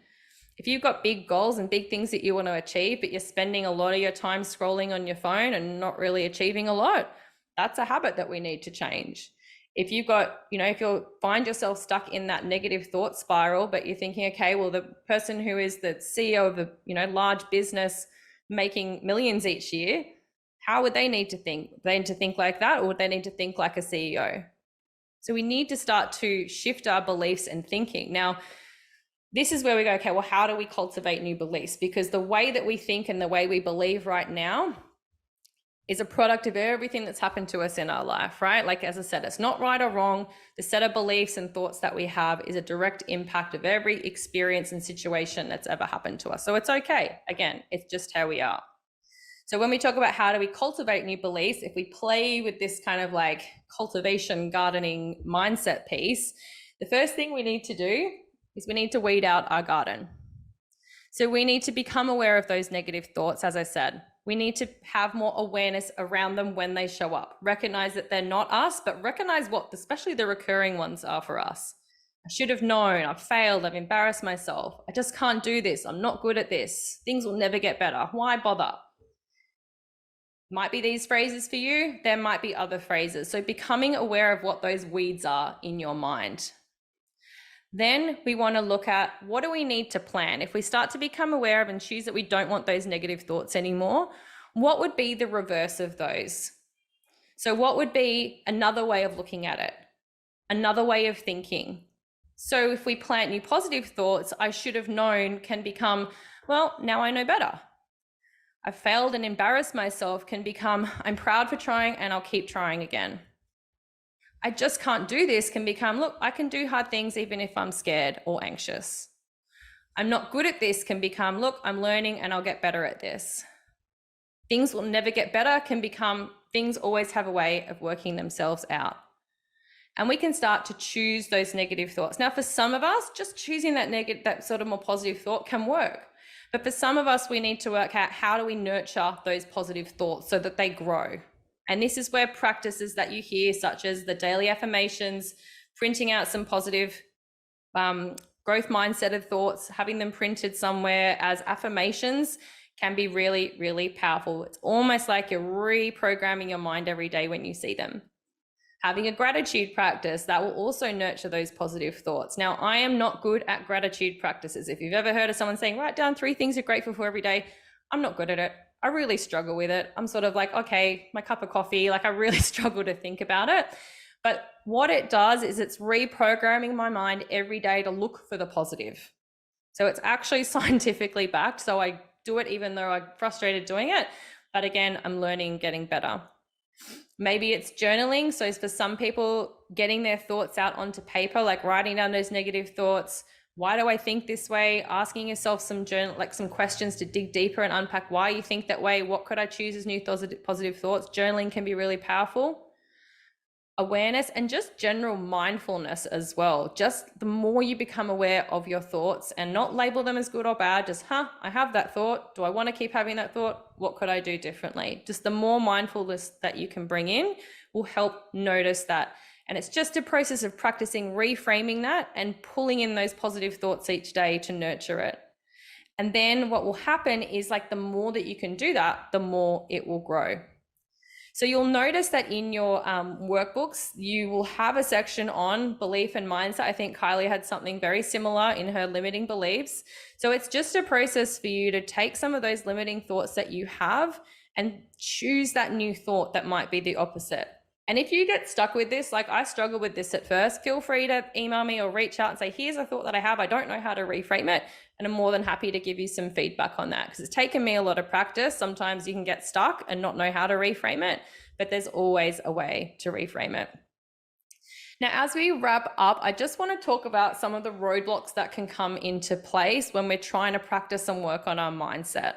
If you've got big goals and big things that you want to achieve, but you're spending a lot of your time scrolling on your phone and not really achieving a lot, that's a habit that we need to change. If you've got, if you find yourself stuck in that negative thought spiral, but you're thinking, okay, well, the person who is the CEO of a, large business making millions each year, how would they need to think? They need to think like that, or would they need to think like a CEO? So we need to start to shift our beliefs and thinking. Now, this is where we go, okay, well, how do we cultivate new beliefs? Because the way that we think and the way we believe right now is a product of everything that's happened to us in our life, right? Like, as I said, it's not right or wrong. The set of beliefs and thoughts that we have is a direct impact of every experience and situation that's ever happened to us. So it's okay. Again, it's just how we are. So when we talk about how do we cultivate new beliefs, if we play with this kind of like cultivation, gardening mindset piece, the first thing we need to do is we need to weed out our garden. So we need to become aware of those negative thoughts, as I said. We need to have more awareness around them when they show up. Recognize that they're not us, but recognize what, especially the recurring ones, are for us. I should have known, I've failed, I've embarrassed myself, I just can't do this, I'm not good at this, things will never get better, why bother? Might be these phrases for you, there might be other phrases. So becoming aware of what those weeds are in your mind. Then we want to look at, what do we need to plan? If we start to become aware of and choose that we don't want those negative thoughts anymore, what would be the reverse of those? So what would be another way of looking at it? Another way of thinking? So if we plant new positive thoughts, I should have known can become, well, now I know better. I failed and embarrassed myself can become, I'm proud for trying and I'll keep trying again. I just can't do this can become, look, I can do hard things even if I'm scared or anxious. I'm not good at this can become, look, I'm learning and I'll get better at this. Things will never get better can become, things always have a way of working themselves out. And we can start to choose those negative thoughts. Now, for some of us, just choosing that sort of more positive thought can work. But for some of us, we need to work out, how do we nurture those positive thoughts so that they grow? And this is where practices that you hear, such as the daily affirmations, printing out some positive growth mindset of thoughts, having them printed somewhere as affirmations, can be really, really powerful. It's almost like you're reprogramming your mind every day when you see them. Having a gratitude practice, that will also nurture those positive thoughts. Now, I am not good at gratitude practices. If you've ever heard of someone saying, write down 3 things you're grateful for every day, I'm not good at it. I really struggle with it. I'm sort of like, okay, my cup of coffee, like I really struggle to think about it. But what it does is it's reprogramming my mind every day to look for the positive. So it's actually scientifically backed. So I do it even though I'm frustrated doing it. But again, I'm learning, getting better. Maybe it's journaling. So for some people, getting their thoughts out onto paper, like writing down those negative thoughts. Why do I think this way? Asking yourself some questions to dig deeper and unpack why you think that way. What could I choose as new positive thoughts? Journaling can be really powerful. Awareness and just general mindfulness as well. Just the more you become aware of your thoughts and not label them as good or bad, just, I have that thought. Do I want to keep having that thought? What could I do differently? Just the more mindfulness that you can bring in will help notice that. And it's just a process of practicing reframing that and pulling in those positive thoughts each day to nurture it. And then what will happen is, like, the more that you can do that, the more it will grow. So you'll notice that in your workbooks, you will have a section on belief and mindset. I think Kylie had something very similar in her limiting beliefs. So it's just a process for you to take some of those limiting thoughts that you have and choose that new thought that might be the opposite. And if you get stuck with this, like I struggled with this at first, feel free to email me or reach out and say, here's a thought that I have. I don't know how to reframe it. And I'm more than happy to give you some feedback on that, because it's taken me a lot of practice. Sometimes you can get stuck and not know how to reframe it, but there's always a way to reframe it. Now, as we wrap up, I just want to talk about some of the roadblocks that can come into place when we're trying to practice and work on our mindset.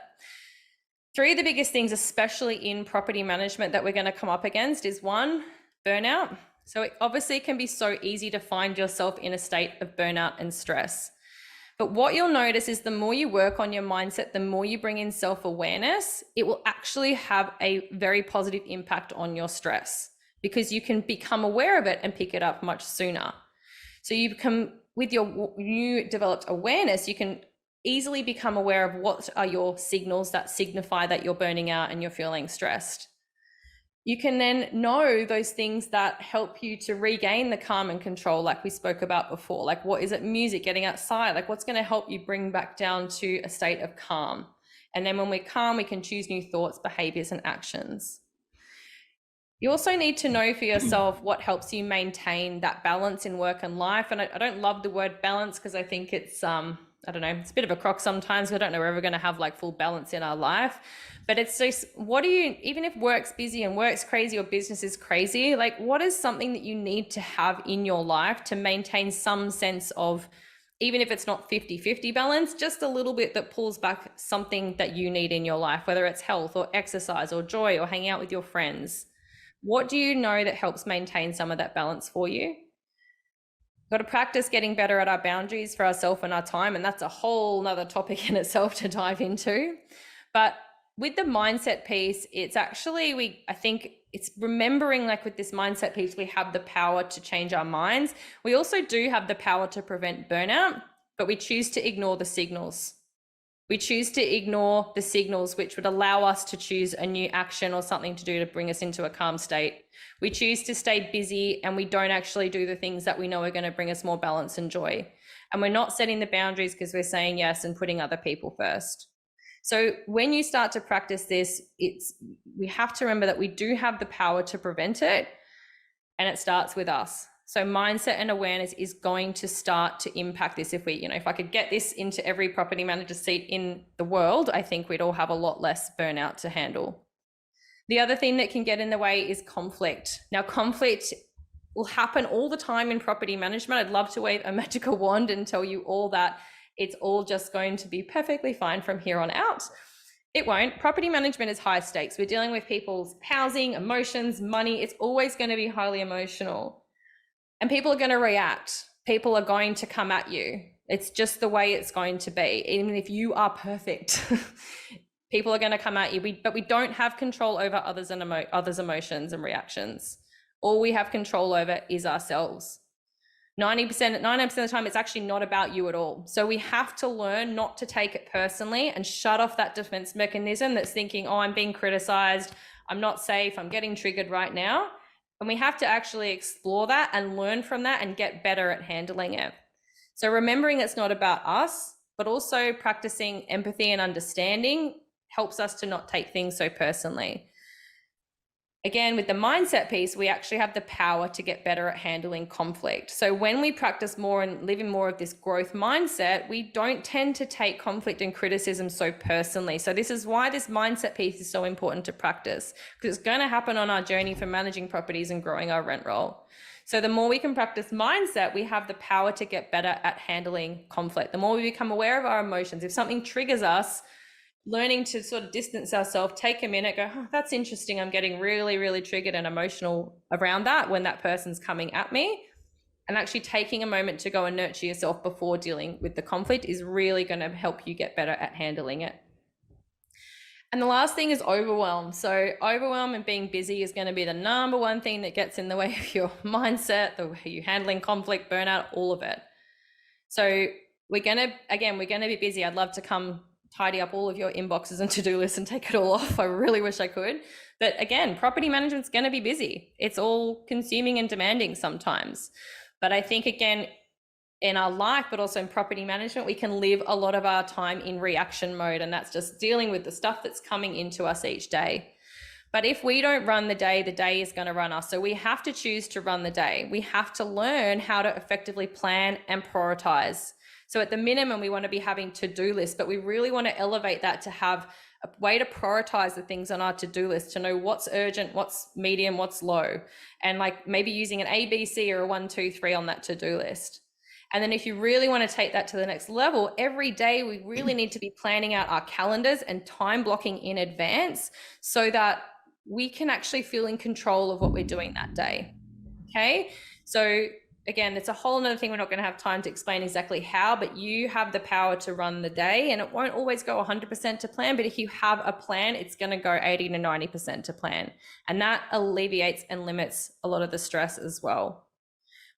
3 of the biggest things, especially in property management, that we're going to come up against is 1, burnout. So it obviously can be so easy to find yourself in a state of burnout and stress. But what you'll notice is the more you work on your mindset, the more you bring in self-awareness, it will actually have a very positive impact on your stress, because you can become aware of it and pick it up much sooner. So you become, with your new developed awareness, you can easily become aware of what are your signals that signify that you're burning out and you're feeling stressed. you can then know those things that help you to regain the calm and control, like we spoke about before. Like, what is it? Music, getting outside, like what's going to help you bring back down to a state of calm. And then when we're calm, we can choose new thoughts, behaviors, and actions. You also need to know for yourself what helps you maintain that balance in work and life. And I don't love the word balance because I think it's, I don't know, it's a bit of a crock sometimes. I don't know we're ever going to have like full balance in our life. But it's just, what do you, even if work's busy and work's crazy or business is crazy, like what is something that you need to have in your life to maintain some sense of, even if it's not 50-50 balance, just a little bit that pulls back something that you need in your life, whether it's health or exercise or joy or hanging out with your friends. What do you know that helps maintain some of that balance for you? We've got to practice getting better at our boundaries for ourselves and our time. And that's a whole nother topic in itself to dive into. But with the mindset piece, it's actually, I think it's remembering, like with this mindset piece, we have the power to change our minds. We also do have the power to prevent burnout, but we choose to ignore the signals. We choose to ignore the signals which would allow us to choose a new action or something to do to bring us into a calm state. We choose to stay busy and we don't actually do the things that we know are going to bring us more balance and joy. And we're not setting the boundaries because we're saying yes and putting other people first. So when you start to practice this, we have to remember that we do have the power to prevent it, and it starts with us. So mindset and awareness is going to start to impact this. If we, if I could get this into every property manager's seat in the world, I think we'd all have a lot less burnout to handle. The other thing that can get in the way is conflict. Now, conflict will happen all the time in property management. I'd love to wave a magical wand and tell you all that it's all just going to be perfectly fine from here on out. It won't. Property management is high stakes. We're dealing with people's housing, emotions, money. It's always going to be highly emotional. And people are going to react. People are going to come at you. It's just the way it's going to be. Even if you are perfect, people are going to come at you. But we don't have control over others' emotions and reactions. All we have control over is ourselves. 99% of the time, it's actually not about you at all. So we have to learn not to take it personally and shut off that defense mechanism that's thinking, oh, I'm being criticized, I'm not safe, I'm getting triggered right now. And we have to actually explore that and learn from that and get better at handling it. So remembering it's not about us, but also practicing empathy and understanding helps us to not take things so personally. Again, with the mindset piece, we actually have the power to get better at handling conflict. So when we practice more and live in more of this growth mindset, we don't tend to take conflict and criticism so personally. So this is why this mindset piece is so important to practice, because it's going to happen on our journey for managing properties and growing our rent roll. So the more we can practice mindset, we have the power to get better at handling conflict. The more we become aware of our emotions, if something triggers us, learning to sort of distance ourselves, take a minute, go, oh, that's interesting. I'm getting really, really triggered and emotional around that when that person's coming at me. And actually taking a moment to go and nurture yourself before dealing with the conflict is really going to help you get better at handling it. And the last thing is overwhelm. So overwhelm and being busy is going to be the number one thing that gets in the way of your mindset, the way you're handling conflict, burnout, all of it. So we're going to be busy. I'd love to come tidy up all of your inboxes and to-do lists and take it all off. I really wish I could. But again, property management's going to be busy. It's all consuming and demanding sometimes. But I think, again, in our life, but also in property management, we can live a lot of our time in reaction mode, and that's just dealing with the stuff that's coming into us each day. But if we don't run the day is going to run us. So we have to choose to run the day. We have to learn how to effectively plan and prioritize. So at the minimum, we want to be having to-do lists, but we really want to elevate that to have a way to prioritize the things on our to-do list, to know what's urgent, what's medium, what's low, and like maybe using an A, B, C or a 1, 2, 3 on that to-do list. And then if you really want to take that to the next level, every day we really need to be planning out our calendars and time blocking in advance so that we can actually feel in control of what we're doing that day. Okay. So again, it's a whole nother thing. We're not going to have time to explain exactly how, but you have the power to run the day, and it won't always go 100% to plan. But if you have a plan, it's going to go 80 to 90% to plan. And that alleviates and limits a lot of the stress as well.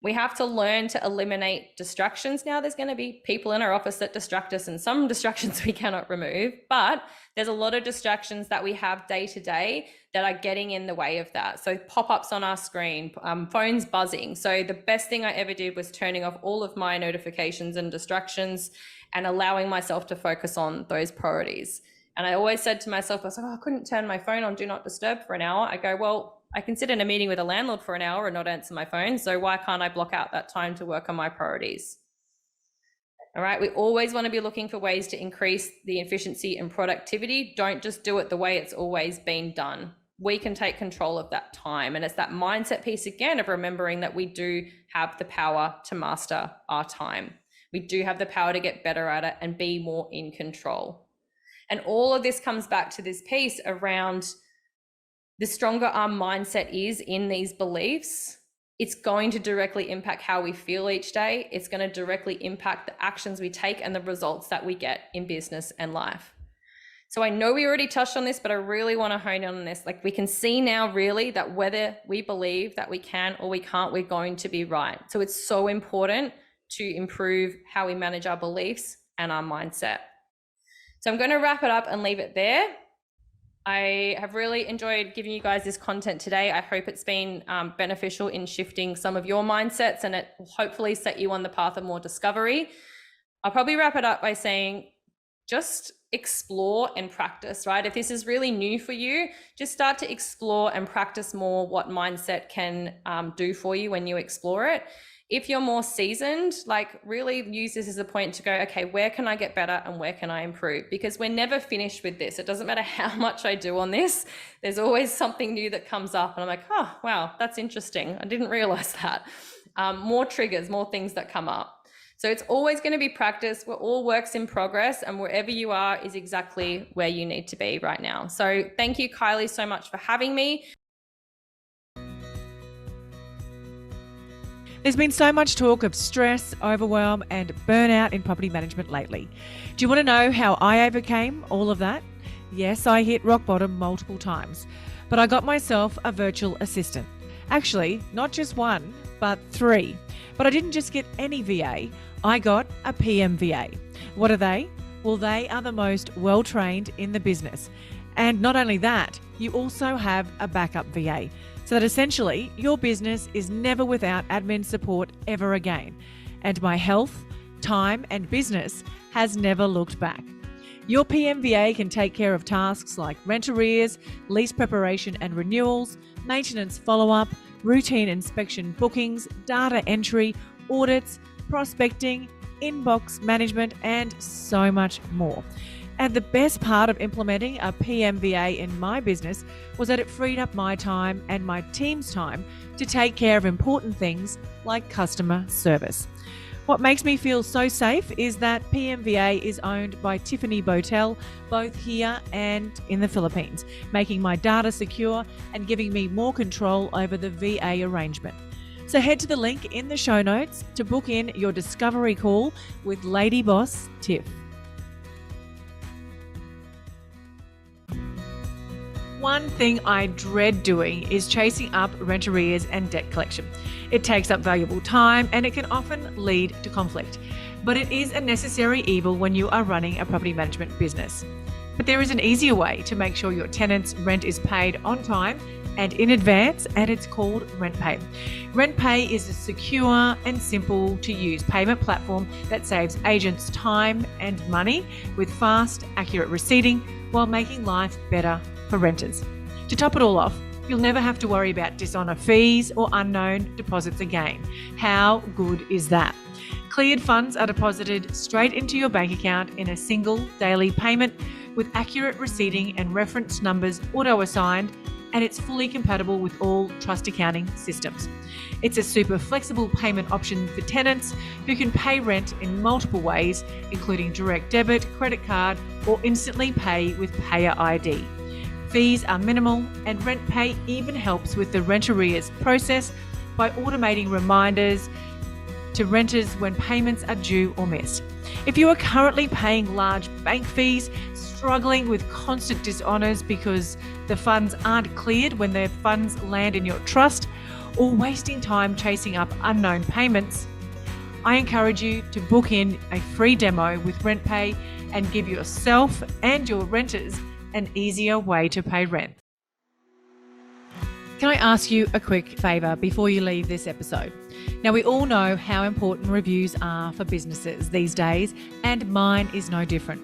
We have to learn to eliminate distractions. Now, there's going to be people in our office that distract us, and some distractions we cannot remove, but there's a lot of distractions that we have day to day that are getting in the way of that. So pop-ups on our screen, phones buzzing. So the best thing I ever did was turning off all of my notifications and distractions and allowing myself to focus on those priorities. And I always said to myself, I was like, I couldn't turn my phone on do not disturb for an hour. I go, well, I can sit in a meeting with a landlord for an hour and not answer my phone. So why can't I block out that time to work on my priorities? All right. We always want to be looking for ways to increase the efficiency and productivity. Don't just do it the way it's always been done. We can take control of that time. And it's that mindset piece again of remembering that we do have the power to master our time. We do have the power to get better at it and be more in control. And all of this comes back to this piece around the stronger our mindset is in these beliefs, it's going to directly impact how we feel each day. It's going to directly impact the actions we take and the results that we get in business and life. So I know we already touched on this, but I really want to hone in on this. Like, we can see now really that whether we believe that we can or we can't, we're going to be right. So it's so important to improve how we manage our beliefs and our mindset. So I'm going to wrap it up and leave it there. I have really enjoyed giving you guys this content today. I hope it's been beneficial in shifting some of your mindsets, and it will hopefully set you on the path of more discovery. I'll probably wrap it up by saying, just explore and practice, right? If this is really new for you, just start to explore and practice more what mindset can do for you when you explore it. If you're more seasoned, like, really use this as a point to go, okay, where can I get better and where can I improve? Because we're never finished with this. It doesn't matter how much I do on this. There's always something new that comes up and I'm like, oh, wow, that's interesting. I didn't realize that. More triggers, more things that come up. So it's always going to be practice. We're all works in progress, and wherever you are is exactly where you need to be right now. So thank you, Kylie, so much for having me. There's been so much talk of stress, overwhelm, and burnout in property management lately. Do you want to know how I overcame all of that? Yes, I hit rock bottom multiple times, but I got myself a virtual assistant. Actually, not just one, but 3. But I didn't just get any VA, I got a PM VA. What are they? Well, they are the most well-trained in the business. And not only that, you also have a backup VA. So that essentially your business is never without admin support ever again. And my health, time, and business has never looked back. Your PMVA can take care of tasks like rent arrears, lease preparation and renewals, maintenance follow-up, routine inspection bookings, data entry, audits, prospecting, inbox management, and so much more. And the best part of implementing a PMVA in my business was that it freed up my time and my team's time to take care of important things like customer service. What makes me feel so safe is that PMVA is owned by Tiffany Botel, both here and in the Philippines, making my data secure and giving me more control over the VA arrangement. So head to the link in the show notes to book in your discovery call with Lady Boss Tiff. One thing I dread doing is chasing up rent arrears and debt collection. It takes up valuable time and it can often lead to conflict. But it is a necessary evil when you are running a property management business. But there is an easier way to make sure your tenants' rent is paid on time and in advance, and it's called RentPay. RentPay is a secure and simple to use payment platform that saves agents time and money with fast, accurate receipting while making life better for renters. To top it all off, you'll never have to worry about dishonor fees or unknown deposits again. How good is that? Cleared funds are deposited straight into your bank account in a single daily payment with accurate receipting and reference numbers auto-assigned, and it's fully compatible with all trust accounting systems. It's a super flexible payment option for tenants who can pay rent in multiple ways, including direct debit, credit card, or instantly pay with Payer ID. Fees are minimal, and RentPay even helps with the rent arrears process by automating reminders to renters when payments are due or missed. If you are currently paying large bank fees, struggling with constant dishonors because the funds aren't cleared when their funds land in your trust, or wasting time chasing up unknown payments, I encourage you to book in a free demo with RentPay and give yourself and your renters an easier way to pay rent. Can I ask you a quick favour before you leave this episode? Now, we all know how important reviews are for businesses these days, and mine is no different.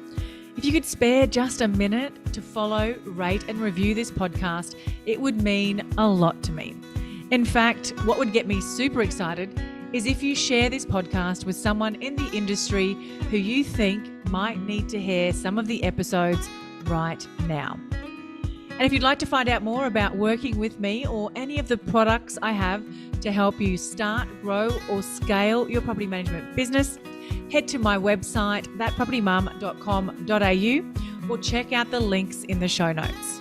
If you could spare just a minute to follow, rate and review this podcast, it would mean a lot to me. In fact, what would get me super excited is if you share this podcast with someone in the industry who you think might need to hear some of the episodes right now. And if you'd like to find out more about working with me or any of the products I have to help you start, grow or scale your property management business, head to my website, thatpropertymum.com.au, or check out the links in the show notes.